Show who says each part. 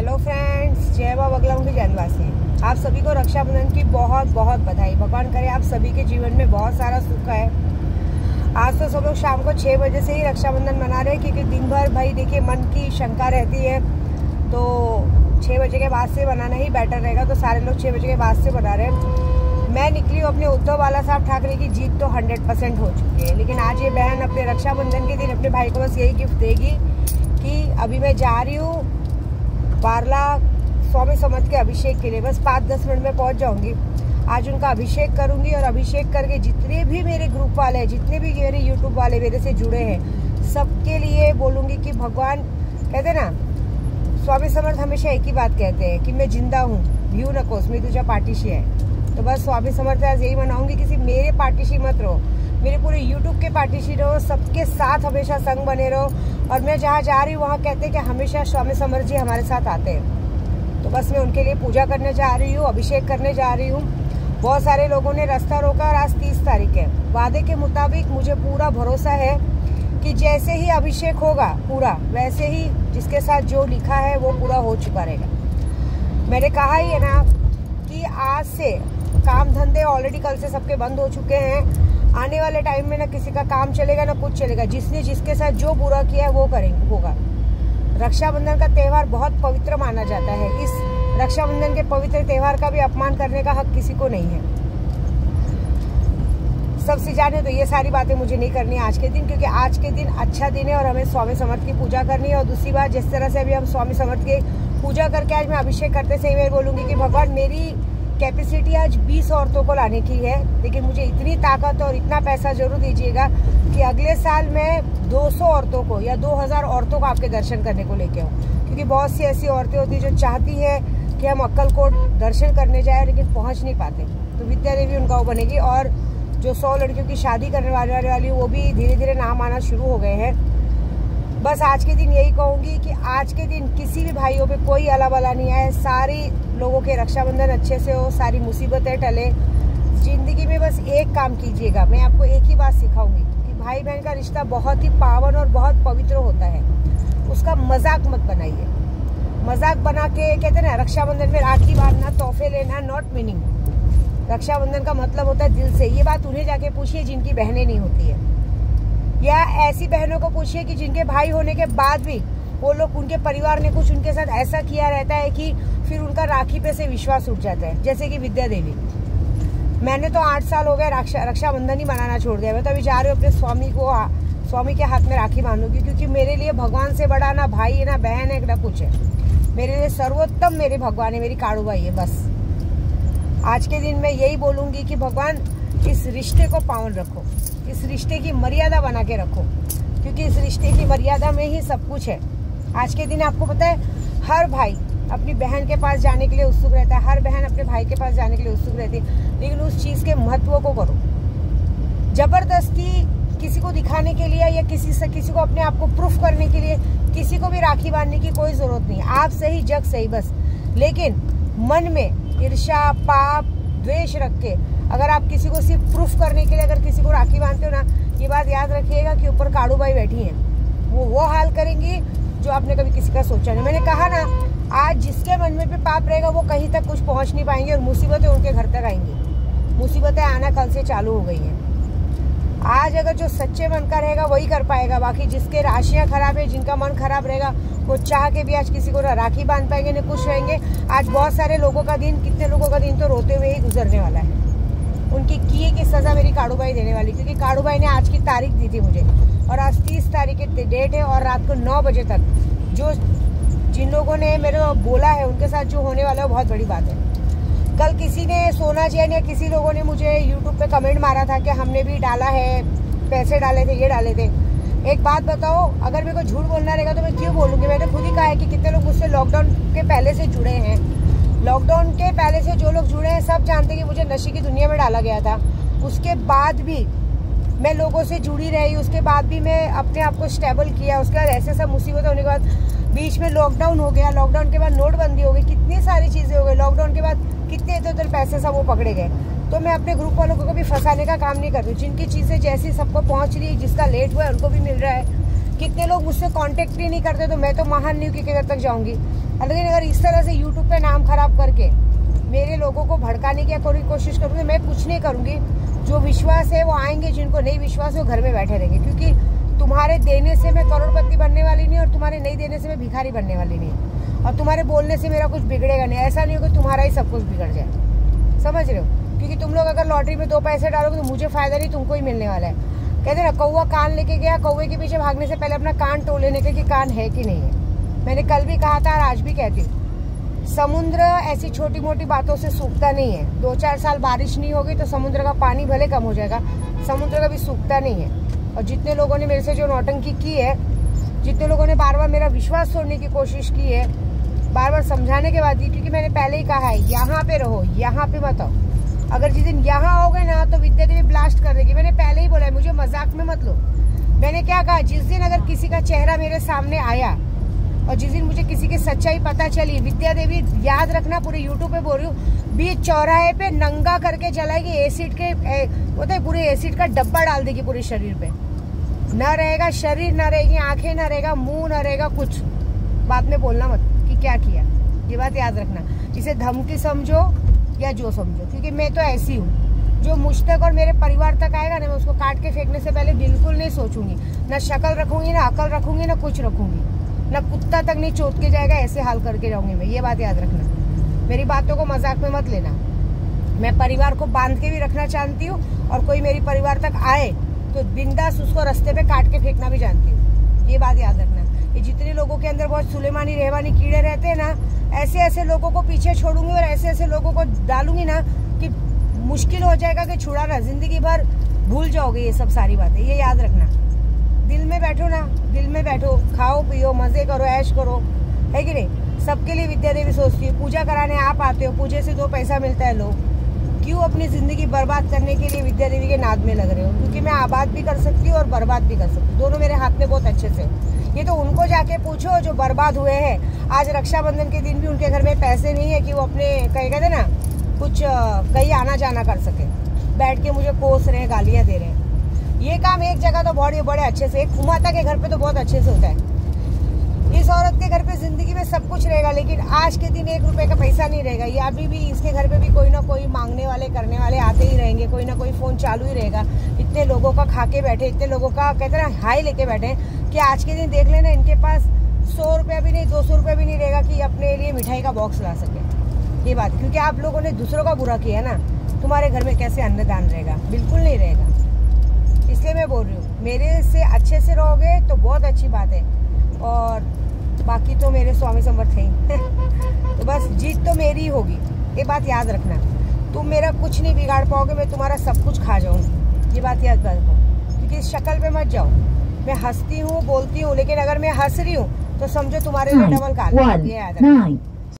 Speaker 1: Hello friends, जय बाबा बगलामुखी की जनवासी। आप सभी को रक्षाबंधन की बहुत बहुत बधाई। भगवान करे आप सभी के जीवन में बहुत सारा सुख है। आज तो सब लोग शाम को 6 बजे से ही रक्षाबंधन मना रहे हैं, क्योंकि दिन भर भाई देखिए मन की शंका रहती है, तो 6 बजे के बाद से बनाना ही बेटर रहेगा। तो सारे लोग 6 बजे के बाद से बना रहे हैं। मैं निकली हूँ, अपने उद्धव बाला साहब ठाकरे की जीत तो 100% हो चुकी है, लेकिन आज ये बहन अपने रक्षाबंधन के दिन अपने भाई को बस यही गिफ्ट देगी कि अभी मैं जा रही हूँ बारला स्वामी समर्थ के अभिषेक के लिए, बस 5-10 मिनट में पहुंच जाऊंगी। आज उनका अभिषेक करूंगी और अभिषेक करके जितने भी मेरे ग्रुप वाले हैं, जितने भी मेरे यूट्यूब वाले मेरे से जुड़े हैं, सबके लिए बोलूंगी कि भगवान कहते ना, स्वामी समर्थ हमेशा एक ही बात कहते हैं कि मैं जिंदा हूँ, भिऊ नकोस मी तुझा पाठीशी है। तो बस स्वामी समर्थ आज यही मनाऊंगी, किसी मेरे पाठीशी मत रहो, मेरे पूरे यूट्यूब के पार्टीशी रहो, सबके साथ हमेशा संग बने रहो। और मैं जहाँ जा रही हूँ वहाँ कहते हैं कि हमेशा स्वामी समर्थ जी हमारे साथ आते हैं। तो बस मैं उनके लिए पूजा करने जा रही हूँ, अभिषेक करने जा रही हूँ। बहुत सारे लोगों ने रास्ता रोका और आज 30 तारीख है। वादे के मुताबिक मुझे पूरा भरोसा है कि जैसे ही अभिषेक होगा पूरा, वैसे ही जिसके साथ जो लिखा है वो पूरा हो चुका रहेगा। मैंने कहा ही है ना कि आज से काम धंधे ऑलरेडी कल से सबके बंद हो चुके हैं। आने वाले टाइम में ना किसी का काम चलेगा ना कुछ चलेगा। जिसने जिसके साथ जो बुरा किया है वो करेंगे होगा। रक्षाबंधन का त्यौहार बहुत पवित्र माना जाता है। इस रक्षाबंधन के पवित्र त्यौहार का भी अपमान करने का हक किसी को नहीं है। सबसे जाने तो ये सारी बातें मुझे नहीं करनी आज के दिन, क्योंकि आज के दिन अच्छा दिन है और हमें स्वामी समर्थ की पूजा करनी है। और दूसरी बात, जिस तरह से अभी हम स्वामी समर्थ की पूजा करके आज मैं अभिषेक करते से ही मैं बोलूंगी कि भगवान मेरी कैपेसिटी आज 20 औरतों को लाने की है, लेकिन मुझे इतनी ताकत और इतना पैसा जरूर दीजिएगा कि अगले साल मैं 200 औरतों को या 2000 औरतों को आपके दर्शन करने को लेके आऊँ। क्योंकि बहुत सी ऐसी औरतें होती है जो चाहती है कि हम अक्कलकोट दर्शन करने जाए, लेकिन पहुँच नहीं पाते। तो विद्या देवी उनका वो बनेगी। और जो 100 लड़कियों की शादी करने वाली वो भी धीरे धीरे नाम आना शुरू हो गए हैं। बस आज के दिन यही कहूँगी कि आज के दिन किसी भी भाइयों पे कोई अला बला नहीं आए, सारी लोगों के रक्षाबंधन अच्छे से हो, सारी मुसीबतें टले। जिंदगी में बस एक काम कीजिएगा, मैं आपको एक ही बात सिखाऊंगी कि भाई बहन का रिश्ता बहुत ही पावन और बहुत पवित्र होता है। उसका मजाक मत बनाइए। मजाक बना के कहते ना, रक्षाबंधन में राखी बांधना, तोहफे लेना, नॉट मीनिंग। रक्षाबंधन का मतलब होता है दिल से। ये बात उन्हें जाके पूछिए जिनकी बहनें नहीं होती है, या ऐसी बहनों को पूछिए कि जिनके भाई होने के बाद भी वो लोग, उनके परिवार ने कुछ उनके साथ ऐसा किया रहता है कि फिर उनका राखी पे से विश्वास उठ जाता है। जैसे कि विद्या देवी, मैंने तो 8 साल हो गए रक्षाबंधन ही मनाना छोड़ दिया। मैं तो अभी जा रही हूँ अपने स्वामी के हाथ में राखी बांधूंगी, क्योंकि मेरे लिए भगवान से बड़ा ना भाई है, ना बहन है, ना कुछ है। मेरे लिए सर्वोत्तम मेरे भगवान है, मेरी काड़ूबाई है। बस आज के दिन मैं यही बोलूंगी कि भगवान इस रिश्ते को पावन रखो, इस रिश्ते की मर्यादा बना के रखो, क्योंकि इस रिश्ते की मर्यादा में ही सब कुछ है। आज के दिन आपको पता है, हर भाई अपनी बहन के पास जाने के लिए उत्सुक रहता है, हर बहन अपने भाई के पास जाने के लिए उत्सुक रहती है, लेकिन उस चीज के महत्व को करो। जबरदस्ती किसी को दिखाने के लिए या किसी को अपने आप को प्रूफ करने के लिए किसी को भी राखी बांधने की कोई जरूरत नहीं। आप सही, जग सही बस। लेकिन मन में ईर्ष्या, पाप, द्वेष रख के अगर आप किसी को सिर्फ प्रूफ करने के लिए अगर किसी को राखी बांधते हो ना, ये बात याद रखिएगा कि ऊपर काड़ूबाई बैठी है, वो हाल करेंगी जो आपने कभी किसी का सोचा नहीं। मैंने कहा ना, आज जिसके मन में भी पाप रहेगा वो कहीं तक कुछ पहुंच नहीं पाएंगे और मुसीबतें उनके घर तक आएंगी। मुसीबतें आना कल से चालू हो गई हैं। आज अगर जो सच्चे मन का रहेगा वही कर पाएगा। बाकी जिसके राशियां खराब है, जिनका मन खराब रहेगा, वो चाह के भी आज किसी को ना राखी बांध पाएंगे, न कुछ रहेंगे। आज बहुत सारे लोगों का दिन, कितने लोगों का दिन तो रोते हुए ही गुजरने वाला है। उनकी किए की सजा मेरी काड़ूबाई देने वाली, क्योंकि काड़ूबाई ने आज की तारीख दी थी मुझे, और आज 30 तारीख की डेट है। और रात को 9 बजे तक जिन लोगों ने मेरे को बोला है उनके साथ जो होने वाला है बहुत बड़ी बात है। कल किसी ने, सोना जैन या किसी लोगों ने मुझे यूट्यूब पे कमेंट मारा था कि हमने भी डाला है, पैसे डाले थे, ये डाले थे। एक बात बताओ, अगर मेरे को झूठ बोलना रहेगा तो मैं क्यों बोलूँगी। मैंने खुद ही कहा है कि कितने लोग मुझसे लॉकडाउन के पहले से जुड़े हैं। लॉकडाउन के पहले से जो लोग जुड़े हैं सब जानते हैं कि मुझे नशे की दुनिया में डाला गया था। उसके बाद भी मैं लोगों से जुड़ी रही, उसके बाद भी मैं अपने आप को स्टेबल किया। उसके बाद ऐसे सब मुसीबत होने के बाद बीच में लॉकडाउन हो गया, लॉकडाउन के बाद नोटबंदी हो गई, कितनी सारी चीज़ें हो गई। लॉकडाउन के बाद कितने इधर पैसे सब वो पकड़े गए। तो मैं अपने ग्रुप वालों को कभी फंसाने का काम नहीं करती। जिनकी चीज़ें जैसी सबको पहुँच रही है, जिसका लेट हुआ है उनको भी मिल रहा है। कितने लोग मुझसे कांटेक्ट ही नहीं करते, तो मैं तो महान नहीं हूँ कि घर तक जाऊँगी। लेकिन अगर इस तरह से यूट्यूब पे नाम खराब करके मेरे लोगों को भड़काने की कोई कोशिश करूंगी, मैं कुछ नहीं करूंगी। जो विश्वास है वो आएंगे, जिनको नहीं विश्वास है वो घर में बैठे रहेंगे। क्योंकि तुम्हारे देने से मैं करोड़पति बनने वाली नहीं और तुम्हारे नहीं देने से मैं भिखारी बनने वाली नहीं। और तुम्हारे बोलने से मेरा कुछ बिगड़ेगा नहीं। ऐसा नहीं हो कि तुम्हारा ही सब कुछ बिगड़ जाए, समझ रहे हो? क्योंकि तुम लोग अगर लॉटरी में 2 पैसे डालोगे तो मुझे फायदा नहीं, तुमको ही मिलने वाला है। कहते ना कौवा कान लेके गया, कौवे के पीछे भागने से पहले अपना कान टो लेने के कि कान है कि नहीं है। मैंने कल भी कहा था और आज भी कहती हूँ, समुद्र ऐसी छोटी मोटी बातों से सूखता नहीं है। 2-4 साल बारिश नहीं होगी तो समुद्र का पानी भले कम हो जाएगा, समुद्र कभी सूखता नहीं है। और जितने लोगों ने मेरे से जो नौटंकी की है, जितने लोगों ने बार बार मेरा विश्वास तोड़ने की कोशिश की है, बार बार समझाने के बाद, क्योंकि मैंने पहले ही कहा है यहाँ पे रहो, यहाँ पे मत आओ। अगर जिस दिन यहाँ आओगे ना तो विद्या देवी ब्लास्ट कर देगी। मैंने पहले ही बोला है, मुझे मजाक में मत लो। मैंने क्या कहा, जिस दिन अगर किसी का चेहरा मेरे सामने आया और जिस दिन मुझे किसी की सच्चाई पता चली, विद्या देवी याद रखना, पूरे यूट्यूब पे बोल रही हूँ, बीच चौराहे पे नंगा करके जलाएगी। एसिड के होता है, पूरे एसिड का डब्बा डाल देगी पूरे शरीर पे। न रहेगा शरीर, न रहेगी आंखें, न रहेगा मुंह, न रहेगा कुछ। बाद में बोलना मत कि क्या किया, ये बात याद रखना। इसे धमकी समझो या जो समझो, क्योंकि मैं तो ऐसी हूँ, जो मुझ तक और मेरे परिवार तक आएगा ना, मैं उसको काट के फेंकने से पहले बिल्कुल नहीं सोचूंगी। न शक्ल रखूंगी, न अकल रखूंगी, न कुछ रखूंगी, न कुत्ता तक नहीं चोट के जाएगा, ऐसे हाल करके जाऊंगी मैं। ये बात याद रखना, मेरी बातों को मजाक में मत लेना। मैं परिवार को बांध के भी रखना जानती हूँ, और कोई मेरी परिवार तक आए तो बिंदास उसको रास्ते पे काट के फेंकना भी जानती हूँ। ये बात याद रखना। ये जितने लोगों के अंदर बहुत सुलेमानी रहवानी कीड़े रहते हैं ना, ऐसे ऐसे लोगों को पीछे छोड़ूंगी और ऐसे ऐसे लोगों को डालूंगी ना कि मुश्किल हो जाएगा कि छुड़ाना। जिंदगी भर भूल जाओगे ये सब सारी बातें, ये याद रखना। दिल में बैठो ना, दिल में बैठो, खाओ पियो, मजे करो, ऐश करो, है कि नहीं? सबके लिए विद्या देवी सोचती है। पूजा कराने आप आते हो, पूजे से 2 पैसा मिलता है, लोग क्यों अपनी जिंदगी बर्बाद करने के लिए विद्या देवी के नाद में लग रहे हो? क्योंकि मैं आबाद भी कर सकती हूँ और बर्बाद भी कर सकती हूँ, दोनों मेरे हाथ में बहुत अच्छे से। ये तो उनको जाके पूछो जो बर्बाद हुए हैं। आज रक्षाबंधन के दिन भी उनके घर में पैसे नहीं है कि वो अपने कहीं कहते ना कुछ कहीं आना जाना कर सके। बैठ के मुझे कोस रहे हैं, गालियां दे रहे हैं। ये काम एक जगह तो बहुत बड़े अच्छे से, एक माता के घर पे तो बहुत अच्छे से होता है। इस औरत के घर पे जिंदगी में सब कुछ रहेगा, लेकिन आज के दिन 1 रुपए का पैसा नहीं रहेगा। ये अभी भी इसके घर पे भी कोई ना कोई मांगने वाले करने वाले आते ही रहेंगे, कोई ना कोई फोन चालू ही रहेगा। इतने लोगों का खा के बैठे, इतने लोगों का कहते ना हाई लेके बैठे कि आज के दिन देख लेना इनके पास 100 रुपया भी नहीं, 200 रुपया भी नहीं रहेगा कि अपने लिए मिठाई का बॉक्स ला सके। ये बात, क्योंकि आप लोगों ने दूसरों का बुरा किया ना, तुम्हारे घर में कैसे अन्नदान रहेगा? बिल्कुल नहीं रहेगा। इसलिए मैं बोल रही हूँ, मेरे से अच्छे से रहोगे तो बहुत अच्छी बात है, और बाकी तो मेरे स्वामी समर्थ हैं। तो बस जीत तो मेरी ही होगी, ये बात याद रखना। तुम मेरा कुछ नहीं बिगाड़ पाओगे, मैं तुम्हारा सब कुछ खा जाऊंगी, ये बात याद रखो। क्योंकि इस शक्ल पे मत जाओ। मैं हंसती हूँ, बोलती हूँ, लेकिन अगर मैं हंस रही हूँ तो समझो तुम्हारे लिए डबल काल। ये याद रखना।